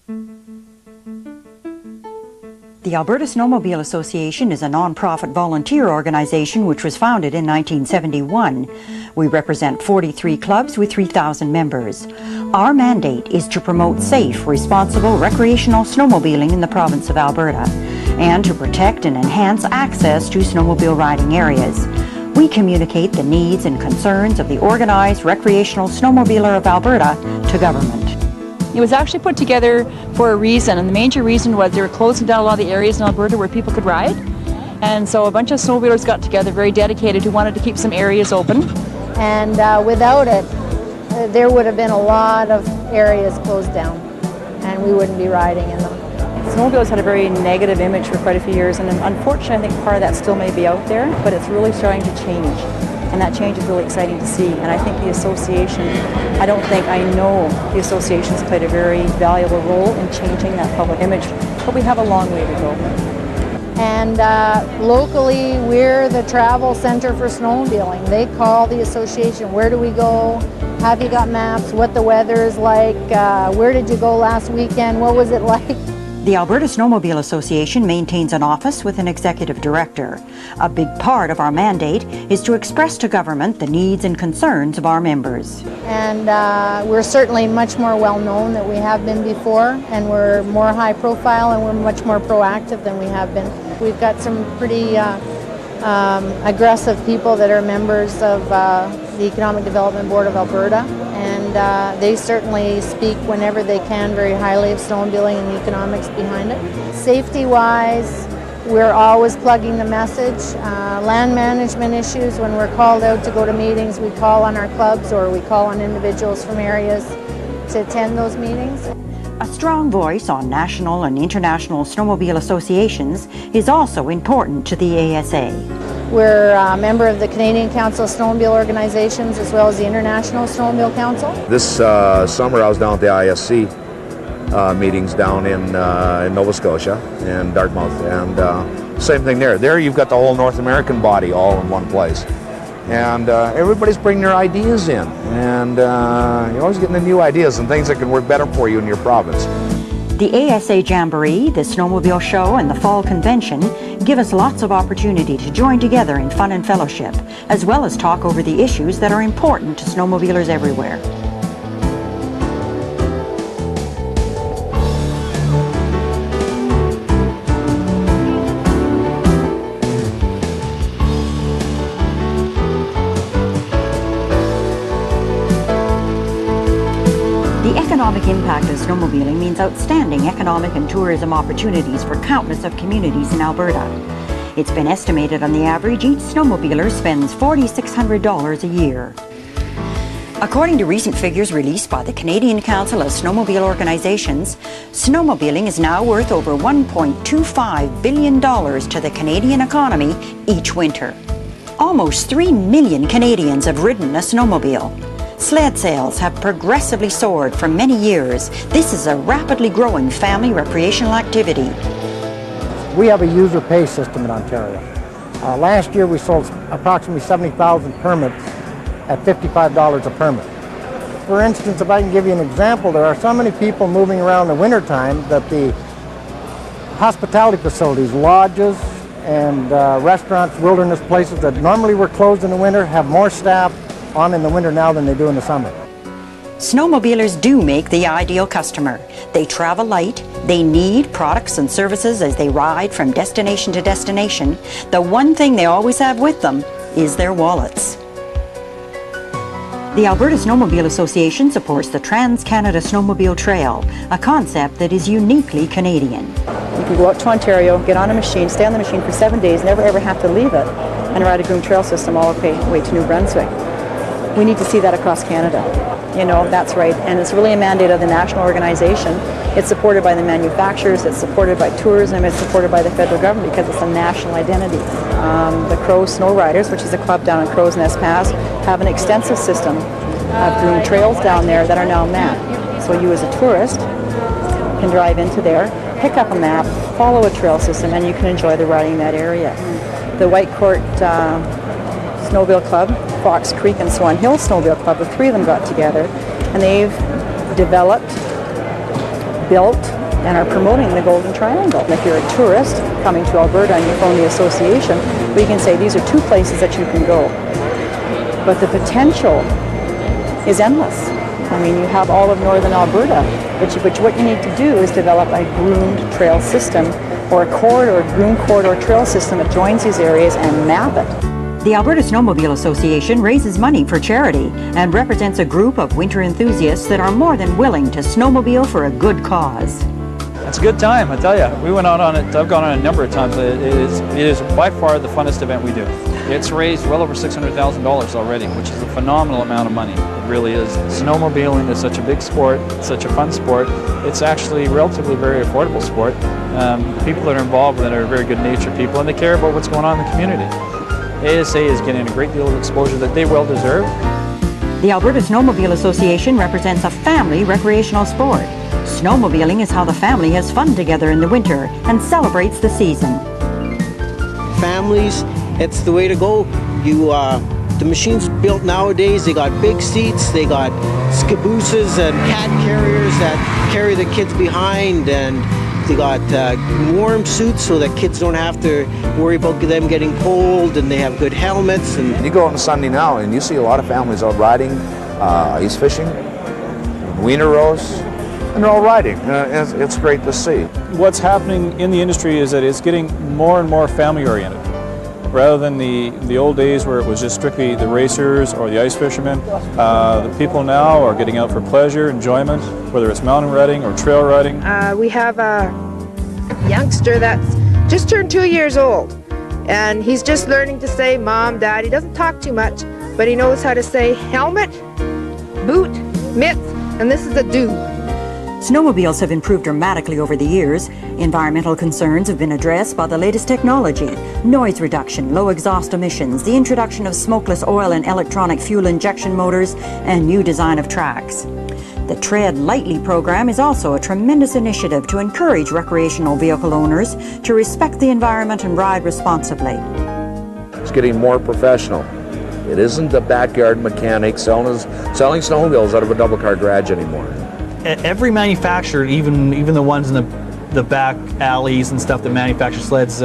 The Alberta Snowmobile Association is a non-profit volunteer organization which was founded in 1971. We represent 43 clubs with 3,000 members. Our mandate is to promote safe, responsible recreational snowmobiling in the province of Alberta and to protect and enhance access to snowmobile riding areas. We communicate the needs and concerns of the organized recreational snowmobiler of Alberta to government. It was actually put together for a reason, and the major reason was they were closing down a lot of the areas in Alberta where people could ride. And so a bunch of snowmobilers got together, very dedicated, who wanted to keep some areas open. And without it, there would have been a lot of areas closed down, and we wouldn't be riding in them. Snowmobiles had a very negative image for quite a few years, and unfortunately I think part of that still may be out there, but it's really starting to change. And that change is really exciting to see. And I think the association, I know the association's played a very valuable role in changing that public image, but we have a long way to go. And locally, we're the travel center for snowmobiling. They call the association, where do we go? Have you got maps? What the weather is like? Where did you go last weekend? What was it like? The Alberta Snowmobile Association maintains an office with an executive director. A big part of our mandate is to express to government the needs and concerns of our members. And we're certainly much more well known than we have been before, and we're more high profile and we're much more proactive than we have been. We've got some pretty aggressive people that are members of the Economic Development Board of Alberta, and they certainly speak whenever they can very highly of snowmobiling and the economics behind it. Safety-wise, we're always plugging the message. Land management issues, when we're called out to go to meetings, we call on our clubs or we call on individuals from areas to attend those meetings. A strong voice on national and international snowmobile associations is also important to the ASA. We're a member of the Canadian Council of Snowmobile Organizations as well as the International Snowmobile Council. This summer I was down at the ISC meetings down in Nova Scotia and Dartmouth, and same thing there. There you've got the whole North American body all in one place. And everybody's bringing their ideas in, and you're always getting the new ideas and things that can work better for you in your province. The ASA Jamboree, the Snowmobile Show, and the Fall Convention give us lots of opportunity to join together in fun and fellowship, as well as talk over the issues that are important to snowmobilers everywhere. The economic impact of snowmobiling means outstanding economic and tourism opportunities for countless of communities in Alberta. It's been estimated on the average each snowmobiler spends $4,600 a year. According to recent figures released by the Canadian Council of Snowmobile Organizations, snowmobiling is now worth over $1.25 billion to the Canadian economy each winter. Almost 3 million Canadians have ridden a snowmobile. Sled sales have progressively soared for many years. This is a rapidly growing family recreational activity. We have a user pay system in Ontario. Last year we sold approximately 70,000 permits at $55 a permit. For instance, if I can give you an example, there are so many people moving around in the wintertime that the hospitality facilities, lodges, and restaurants, wilderness places that normally were closed in the winter have more staff on in the winter now than they do in the summer. Snowmobilers do make the ideal customer. They travel light, they need products and services as they ride from destination to destination. The one thing they always have with them is their wallets. The Alberta Snowmobile Association supports the Trans-Canada Snowmobile Trail, a concept that is uniquely Canadian. You can go out to Ontario, get on a machine, stay on the machine for 7 days, never ever have to leave it, and ride a groomed trail system all the way to New Brunswick. We need to see that across Canada. You know, that's right. And it's really a mandate of the national organization. It's supported by the manufacturers, it's supported by tourism, it's supported by the federal government because it's a national identity. The Crows Snow Riders, which is a club down in Crow's Nest Pass, have an extensive system of groomed trails down there that are now mapped. So you as a tourist can drive into there, pick up a map, follow a trail system, and you can enjoy the riding in that area. The Whitecourt Snowmobile Club, Fox Creek and Swan Hill Snowmobile Club, the three of them got together and they've developed, built, and are promoting the Golden Triangle. And if you're a tourist coming to Alberta and you phone the association, we can say these are 2 places that you can go. But the potential is endless. I mean, you have all of northern Alberta, but what you need to do is develop a groomed trail system or a groomed corridor trail system that joins these areas and map it. The Alberta Snowmobile Association raises money for charity and represents a group of winter enthusiasts that are more than willing to snowmobile for a good cause. It's a good time, I tell you. We went out on it, I've gone on a number of times. It is by far the funnest event we do. It's raised well over $600,000 already, which is a phenomenal amount of money. It really is. Snowmobiling is such a big sport, such a fun sport. It's actually a relatively very affordable sport. People that are involved with it are very good natured people and they care about what's going on in the community. ASA is getting a great deal of exposure that they well deserve. The Alberta Snowmobile Association represents a family recreational sport. Snowmobiling is how the family has fun together in the winter and celebrates the season. Families, it's the way to go. The machines built nowadays, they got big seats, they got cabooses and cat carriers that carry the kids behind, and they got warm suits so that kids don't have to worry about them getting cold, and they have good helmets. And You go on Sunday now and you see a lot of families out riding, ice fishing, wiener rows, and they're all riding. It's great to see. What's happening in the industry is that it's getting more and more family oriented. Rather than the old days where it was just strictly the racers or the ice fishermen, the people now are getting out for pleasure, enjoyment, whether it's mountain riding or trail riding. We have a youngster that's just turned 2 years old, and he's just learning to say Mom, Dad. He doesn't talk too much, but he knows how to say helmet, boot, mitts, and this is a do. Snowmobiles have improved dramatically over the years. Environmental concerns have been addressed by the latest technology: noise reduction, low exhaust emissions, the introduction of smokeless oil and electronic fuel injection motors, and new design of tracks. The Tread Lightly program is also a tremendous initiative to encourage recreational vehicle owners to respect the environment and ride responsibly. It's getting more professional. It isn't the backyard mechanic selling snowmobiles out of a double-car garage anymore. Every manufacturer, even the ones in the back alleys and stuff that manufacture sleds,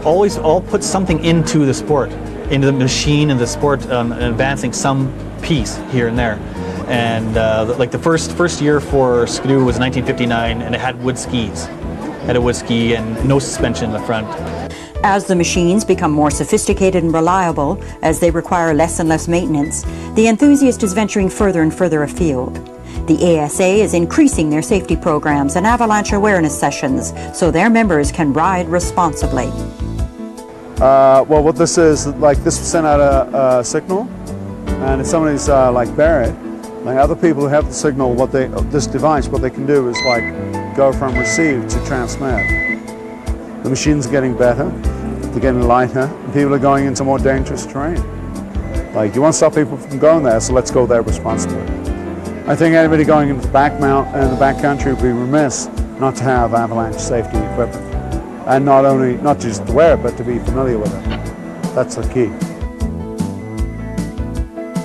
always all put something into the sport, into the machine and the sport, advancing some piece here and there. And like the first year for Skidoo was 1959, and it had wood skis. It had a wood ski and no suspension in the front. As the machines become more sophisticated and reliable, as they require less and less maintenance, the enthusiast is venturing further and further afield. The ASA is increasing their safety programs and avalanche awareness sessions so their members can ride responsibly. Well, what this is, like this sent out a signal, and if somebody's like Barrett, like other people who have the signal, this device, what they can do is like go from receive to transmit. The machine's getting better, they're getting lighter, and people are going into more dangerous terrain. Like, you want to stop people from going there, so let's go there responsibly. I think anybody going into the back mount and the back country would be remiss not to have avalanche safety equipment. And not just to wear it, but to be familiar with it. That's the key.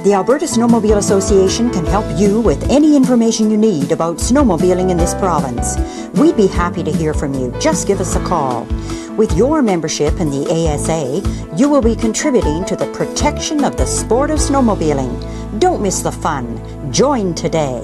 The Alberta Snowmobile Association can help you with any information you need about snowmobiling in this province. We'd be happy to hear from you. Just give us a call. With your membership in the ASA, you will be contributing to the protection of the sport of snowmobiling. Don't miss the fun. Join today.